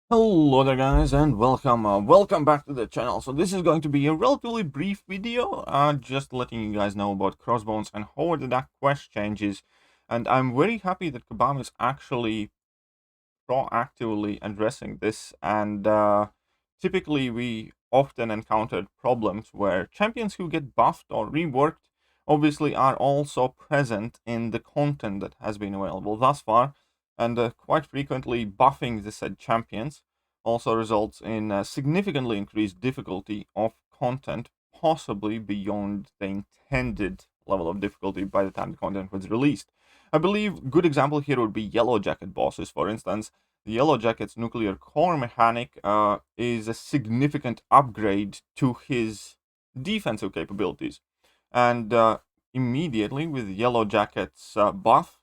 Hello there guys and welcome back to the channel. So this is going to be a relatively brief video, just letting you guys know about Crossbones and how the Duck quest changes. And I'm very happy that Kabam is actually proactively addressing this, and typically we often encountered problems where champions who get buffed or reworked obviously are also present in the content that has been available thus far, and quite frequently buffing the said champions also results in significantly increased difficulty of content, possibly beyond the intended level of difficulty by the time the content was released. I believe good example here would be Yellow Jacket bosses, for instance. The Yellow Jacket's nuclear core mechanic is a significant upgrade to his defensive capabilities. And immediately with Yellow Jacket's buff,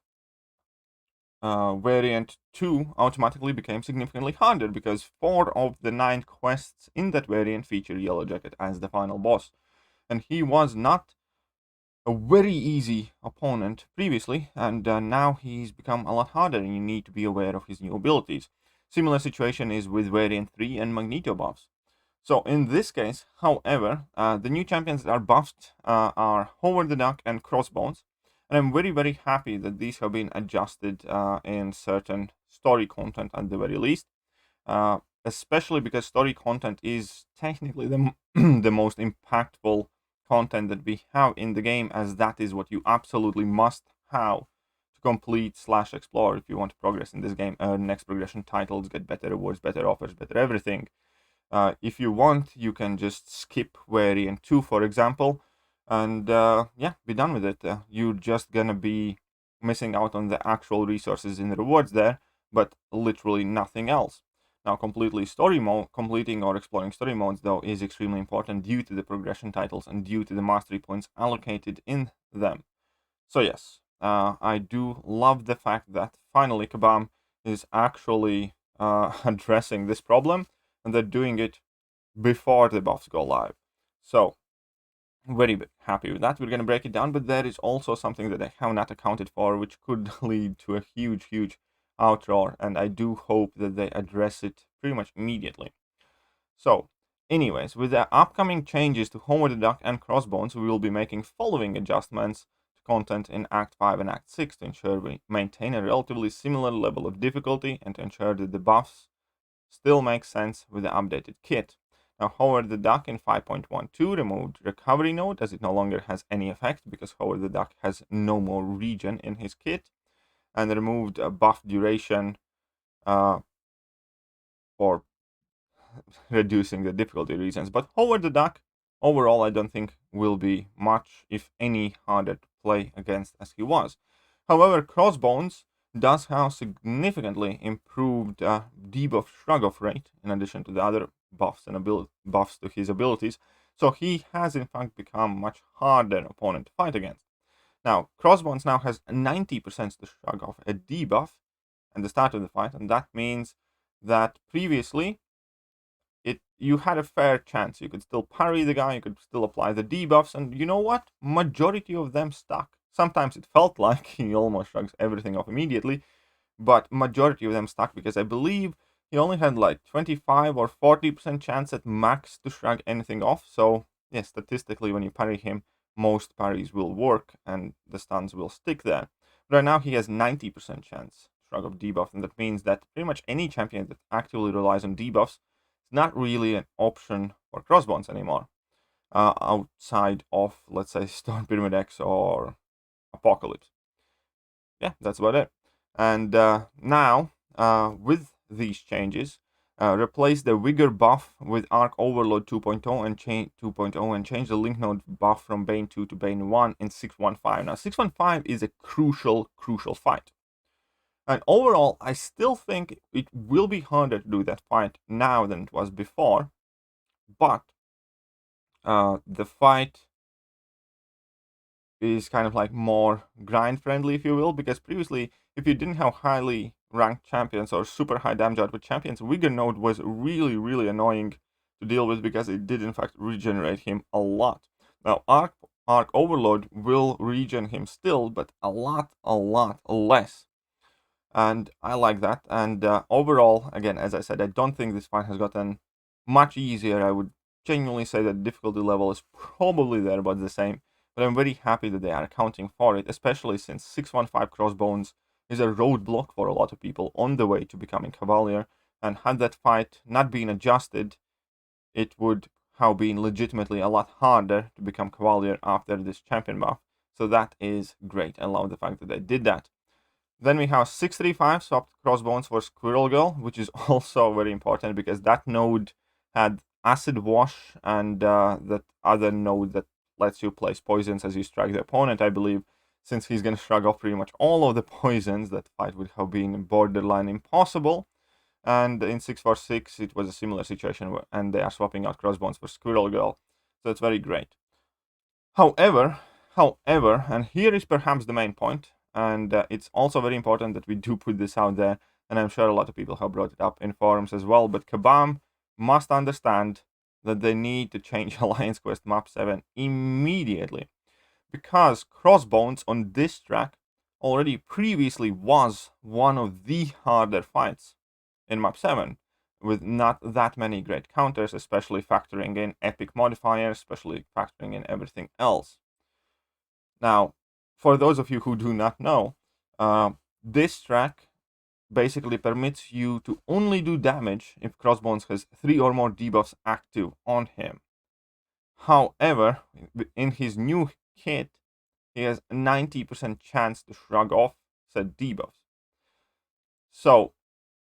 variant 2 automatically became significantly harder because 4 of the 9 quests in that variant feature Yellow Jacket as the final boss. And he was not a very easy opponent previously, and now he's become a lot harder, and you need to be aware of his new abilities. Similar situation is with Variant 3 and Magneto buffs. So in this case, however, the new champions that are buffed are Howard the Duck and Crossbones, and I'm very happy that these have been adjusted in certain story content at the very least, especially because story content is technically the, the most impactful content that we have in the game, as that is what you absolutely must have to complete / explore if you want to progress in this game, earn next progression titles, get better rewards, better offers, better everything. If you want, you can just skip variant 2, for example, and yeah, be done with it. You're just gonna be missing out on the actual resources in the rewards there, but literally nothing else. Now, completing or exploring story modes, though, is extremely important due to the progression titles and due to the mastery points allocated in them. So yes, I do love the fact that finally Kabam is actually addressing this problem, and they're doing it before the buffs go live. So very happy with that. We're going to break it down, but there is also something that I have not accounted for, which could lead to a huge outroar, and I do hope that they address it pretty much immediately. So, anyways, with the upcoming changes to Homer the Duck and Crossbones, we will be making following adjustments to content in Act 5 and Act 6 to ensure we maintain a relatively similar level of difficulty and to ensure that the buffs still make sense with the updated kit. Now, Howard the Duck in 5.12 removed Recovery Node, as it no longer has any effect because Howard the Duck has no more regen in his kit, and removed a buff duration for reducing the difficulty reasons. But Howard the Duck, overall, I don't think will be much, if any, harder to play against as he was. However, Crossbones does have significantly improved debuff shrug off rate in addition to the other buffs and buffs to his abilities, so he has in fact become a much harder opponent to fight against. Now, Crossbones now has 90% to shrug off a debuff at the start of the fight, and that means that previously you had a fair chance. You could still parry the guy, you could still apply the debuffs, and you know what? Majority of them stuck. Sometimes it felt like he almost shrugs everything off immediately, but majority of them stuck because I believe he only had like 25 or 40% chance at max to shrug anything off. So yeah, statistically, when you parry him, most parries will work and the stuns will stick there. But right now he has 90% chance to shrug off debuff, and that means that pretty much any champion that actively relies on debuffs is not really an option for Crossbones anymore. Outside of, let's say, Storm Pyramid X or Apocalypse. Yeah, that's about it. And now, with these changes, replace the Vigor buff with Arc Overload 2.0 and change 2.0 and change the Link Node buff from Bane 2 to Bane 1 in 615. Now, 615 is a crucial fight. And overall, I still think it will be harder to do that fight now than it was before, but the fight is kind of like more grind friendly, if you will, because previously, if you didn't have highly ranked champions or super high damage output champions, Vigor Node was really annoying to deal with because it did in fact regenerate him a lot. Now, Arc Overload will regen him still, but a lot less. And I like that. And overall, again, as I said, I don't think this fight has gotten much easier. I would genuinely say that the difficulty level is probably there, but the same. But I'm very happy that they are accounting for it, especially since 615 Crossbones is a roadblock for a lot of people on the way to becoming Cavalier. And had that fight not been adjusted, it would have been legitimately a lot harder to become Cavalier after this champion buff. So that is great. I love the fact that they did that. Then we have 635 swapped Crossbones for Squirrel Girl, which is also very important because that node had Acid Wash and that other node that lets you place poisons as you strike the opponent, I believe. Since he's going to shrug off pretty much all of the poisons, that fight would have been borderline impossible. And in 646, it was a similar situation, and they are swapping out Crossbones for Squirrel Girl. So it's very great. However, and here is perhaps the main point, and it's also very important that we do put this out there, and I'm sure a lot of people have brought it up in forums as well, but Kabam must understand that they need to change Alliance Quest Map 7 immediately, because Crossbones on Disstrack already previously was one of the harder fights in Map 7, with not that many great counters, especially factoring in epic modifiers, especially factoring in everything else. Now, for those of you who do not know, Disstrack basically permits you to only do damage if Crossbones has 3 or more debuffs active on him. However, in his new kit, he has a 90% chance to shrug off said debuffs. So,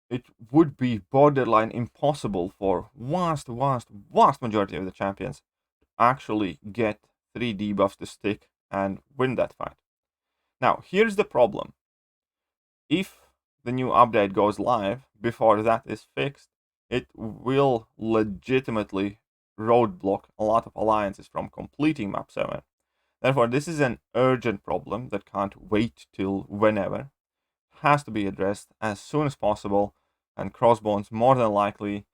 it would be borderline impossible for vast majority of the champions to actually get 3 debuffs to stick and win that fight. Now, here's the problem. If the new update goes live before that is fixed, it will legitimately roadblock a lot of alliances from completing Map 7. Therefore, this is an urgent problem that can't wait till whenever. It has to be addressed as soon as possible, and Crossbones more than likely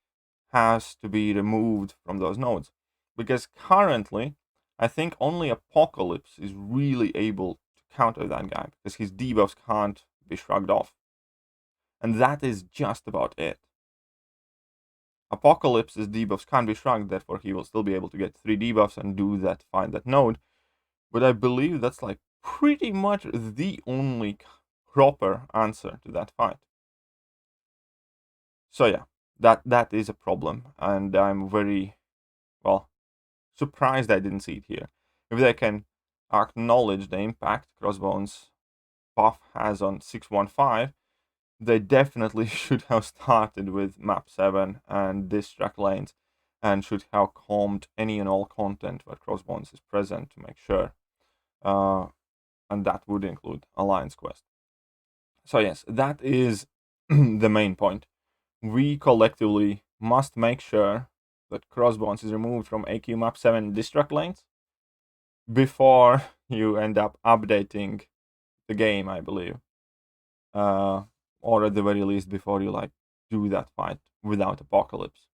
has to be removed from those nodes. Because currently, I think only Apocalypse is really able to counter that guy, because his debuffs can't be shrugged off. And that is just about it. Apocalypse's debuffs can't be shrugged, therefore he will still be able to get 3 debuffs and do that, find that node. But I believe that's like pretty much the only proper answer to that fight. So yeah, that is a problem, and I'm very, well, surprised I didn't see it here. If they can acknowledge the impact Crossbones buff has on 615, they definitely should have started with Map 7 and Disstrack lanes, and should have calmed any and all content where Crossbones is present to make sure. And that would include Alliance Quest. So yes, that is the main point. We collectively must make sure that Crossbones is removed from AQ Map 7 Disstrack lanes before you end up updating the game, I believe. Or at the very least before you do that fight without Apocalypse.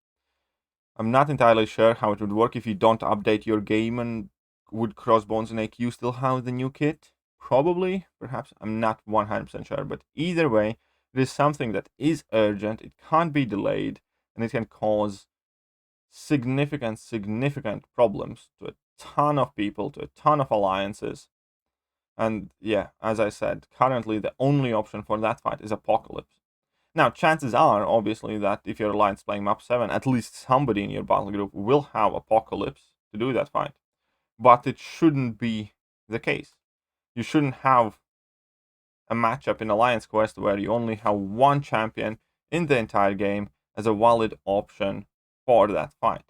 I'm not entirely sure how it would work if you don't update your game, and would Crossbones and AQ still have the new kit? Probably, perhaps, I'm not 100% sure, but either way, it is something that is urgent, it can't be delayed, and it can cause significant problems to a ton of people, to a ton of alliances. And yeah, as I said, currently the only option for that fight is Apocalypse. Now, chances are, obviously, that if your alliance playing Map 7, at least somebody in your battle group will have Apocalypse to do that fight. But it shouldn't be the case. You shouldn't have a matchup in Alliance Quest where you only have one champion in the entire game as a valid option for that fight.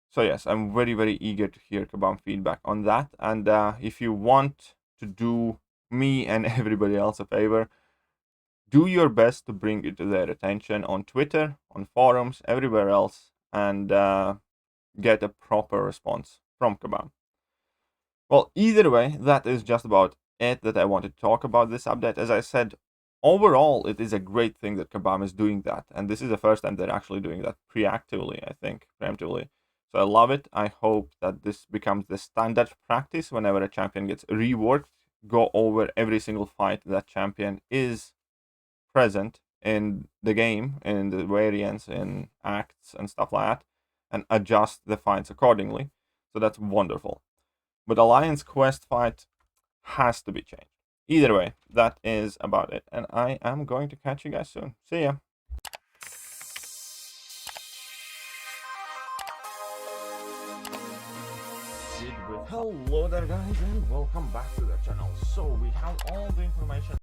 So yes, I'm very eager to hear Kabam feedback on that. And if you want to do me and everybody else a favor, do your best to bring it to their attention on Twitter, on forums, everywhere else, and get a proper response from Kabam. Well, either way, that is just about it that I wanted to talk about this update. As I said, overall, it is a great thing that Kabam is doing that, and this is the first time they're actually doing that preemptively, I think, preemptively. So I love it. I hope that this becomes the standard practice whenever a champion gets reworked, go over every single fight that champion is present in the game, in the variants, in acts, and stuff like that, and adjust the fights accordingly. So that's wonderful. But Alliance Quest fight has to be changed. Either way, that is about it. And I am going to catch you guys soon. See ya. Hello there guys, and welcome back to the channel. So we have all the information